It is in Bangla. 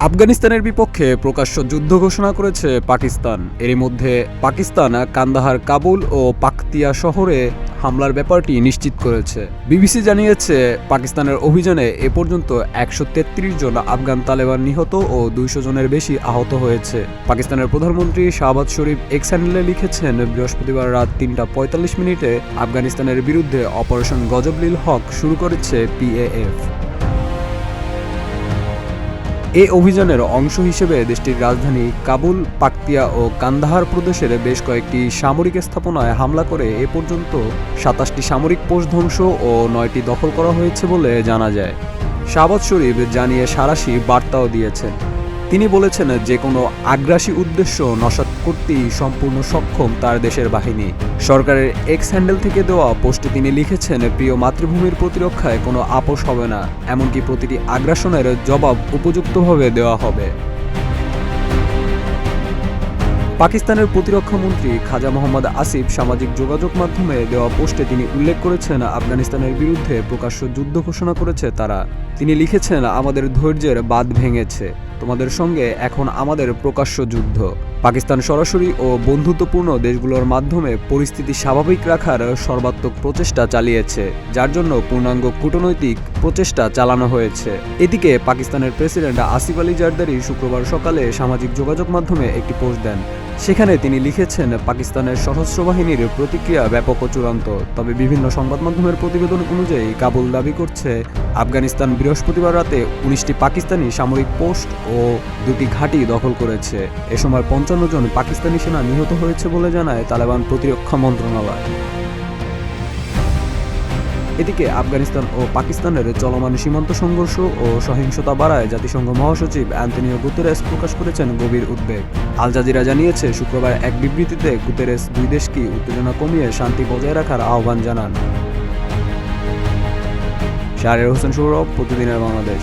আফগানিস্তানের বিপক্ষে প্রকাশ্য যুদ্ধ ঘোষণা করেছে পাকিস্তান। এরই মধ্যে পাকিস্তান কান্দাহার, কাবুল ও পাকতিয়া শহরে হামলার ব্যাপারটি নিশ্চিত করেছে। বিবিসি জানিয়েছে, পাকিস্তানের অভিযানে এ পর্যন্ত ১৩৩ জন আফগান তালেবান নিহত ও ২০০ জনের বেশি আহত হয়েছে। পাকিস্তানের প্রধানমন্ত্রী শাহবাজ শরীফ এক্স হ্যান্ডেলে লিখেছেন, বৃহস্পতিবার রাত ৩টা ৪৫ মিনিটে আফগানিস্তানের বিরুদ্ধে অপারেশন গজবলিল হক শুরু করেছে পিএএফ। এই অভিযানের অংশ হিসেবে দেশটির রাজধানী কাবুল, পাকতিয়া ও কান্দাহার প্রদেশের বেশ কয়েকটি সামরিক স্থাপনায় হামলা করে এ পর্যন্ত ২৭টি সামরিক পোস্ট ধ্বংস ও ৯টি দখল করা হয়েছে বলে জানা যায়। শাহবাজ শরীফ জানিয়ে সাঁড়াশি বার্তাও দিয়েছেন। তিনি বলেছেন, যে কোনো আগ্রাসী উদ্দেশ্য নস্যাৎ করতেই সম্পূর্ণ সক্ষম তার দেশের বাহিনী। সরকারের এক্স হ্যান্ডেল থেকে দেওয়া পোস্টে তিনি লিখেছেন, প্রিয় মাতৃভূমির প্রতিরক্ষায় কোনো আপোষ হবে না, এমনকি প্রতিটি আগ্রাসনের জবাব উপযুক্তভাবে দেওয়া হবে। পাকিস্তানের প্রতিরক্ষা মন্ত্রী খাজা মোহাম্মদ আসিফ সামাজিক যোগাযোগ মাধ্যমে দেওয়া পোস্টে তিনি উল্লেখ করেছেন, আফগানিস্তানের বিরুদ্ধে প্রকাশ্য যুদ্ধ ঘোষণা করেছে তারা। তিনি লিখেছেন, আমাদের ধৈর্যের বাঁধ ভেঙেছে, তোমাদের সঙ্গে এখন আমাদের প্রকাশ্য যুদ্ধ। পাকিস্তান সরাসরি ও বন্ধুত্বপূর্ণ দেশগুলোর মাধ্যমে পরিস্থিতি স্বাভাবিক রাখার সর্বাত্মক প্রচেষ্টা চালিয়েছে, যার জন্য পূর্ণাঙ্গ কূটনৈতিক প্রচেষ্টা চালানো হয়েছে। এদিকে পাকিস্তানের প্রেসিডেন্ট আসিফ আলী জারদারি শুক্রবার সকালে সামাজিক যোগাযোগ মাধ্যমে একটি পোস্ট দেন। সেখানে তিনি লিখেছেন, পাকিস্তানের সশস্ত্র বাহিনীর প্রতিক্রিয়া ব্যাপক ও চূড়ান্ত। তবে বিভিন্ন সংবাদ মাধ্যমের প্রতিবেদন অনুযায়ী কাবুল দাবি করছে, আফগানিস্তান বৃহস্পতিবার রাতে ১৯টি পাকিস্তানি সামরিক পোস্ট ও ২টি ঘাঁটি দখল করেছে। এ সময় ৫৫ জন পাকিস্তানি সেনা নিহত হয়েছে বলে জানায় তালেবান প্রতিরক্ষা মন্ত্রণালয়। এদিকে আফগানিস্তান ও পাকিস্তানের চলমান সীমান্ত সংঘর্ষ ও সহিংসতা বাড়ায় জাতিসংঘ মহাসচিব অ্যান্তোনিও গুতেরেস প্রকাশ করেছেন গভীর উদ্বেগ। আল জাজিরা জানিয়েছে, শুক্রবার এক বিবৃতিতে গুতেরেস দুই দেশকে উত্তেজনা কমিয়ে শান্তি বজায় রাখার আহ্বান জানান। শাহরিয়ার হোসেন সৌরভ, প্রতিদিনের বাংলাদেশ।